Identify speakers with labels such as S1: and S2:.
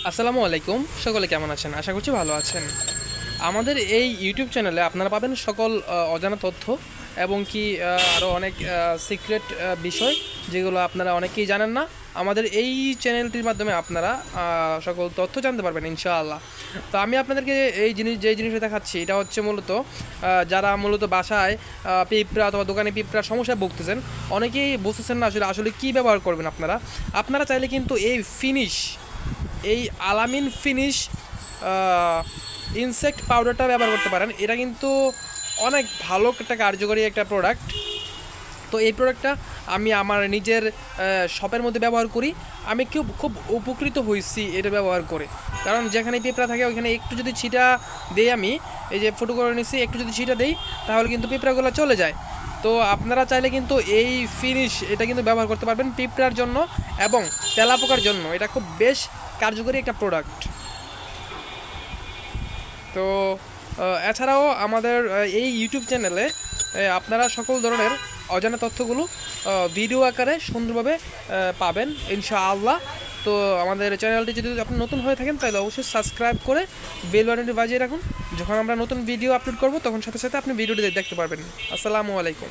S1: আসসালামু আলাইকুম, সকলে কেমন আছেন? আশা করছি ভালো আছেন। আমাদের এই ইউটিউব চ্যানেলে আপনারা পাবেন সকল অজানা তথ্য এবং কি আরও অনেক সিক্রেট বিষয় যেগুলো আপনারা অনেকেই জানেন না। আমাদের এই চ্যানেলটির মাধ্যমে আপনারা সকল তথ্য জানতে পারবেন ইনশাআল্লাহ। তো আমি আপনাদেরকে যে জিনিসটা দেখাচ্ছি এটা হচ্ছে মূলত যারা মূলত বাসায় পিঁপড়া অথবা দোকানে পিঁপড়ার সমস্যায় ভুগতেছেন, অনেকেই বুঝতেছেন না আসলে আসলে কী ব্যবহার করবেন আপনারা চাইলে কিন্তু এই আলামিন ফিনিশ ইনসেক্ট পাউডারটা ব্যবহার করতে পারেন। এটা কিন্তু অনেক ভালো একটা কার্যকরী একটা প্রোডাক্ট। তো এই প্রোডাক্টটা আমি আমার নিজের শপের মধ্যে ব্যবহার করি। আমি খুব উপকৃত হয়েছি এটা ব্যবহার করে। কারণ যেখানে পিঁপড়া থাকে ওইখানে একটু যদি ছিটা দেই, আমি এই যে ফটো করে নিচ্ছি, একটু যদি ছিটা দেই তাহলে কিন্তু পিঁপড়াগুলো চলে যায়। তো আপনারা চাইলে কিন্তু এই ফিনিশ এটা কিন্তু ব্যবহার করতে পারবেন পিঁপড়ার জন্য এবং তেলাপোকার জন্য। এটা খুব বেশ কার্যকরী একটা প্রোডাক্ট। তো এছাড়াও আমাদের এই ইউটিউব চ্যানেলে আপনারা সকল ধরনের অজানা তথ্যগুলো ভিডিও আকারে সুন্দরভাবে পাবেন ইনশাআল্লাহ। তো আমাদের চ্যানেলটি যদি আপনি নতুন হয়ে থাকেন তাহলে অবশ্যই সাবস্ক্রাইব করে বেল বাটনটি বাজিয়ে রাখুন। যখন আমরা নতুন ভিডিও আপলোড করব তখন সাথে সাথে আপনি ভিডিওটি দেখতে পারবেন। আসসালামু আলাইকুম।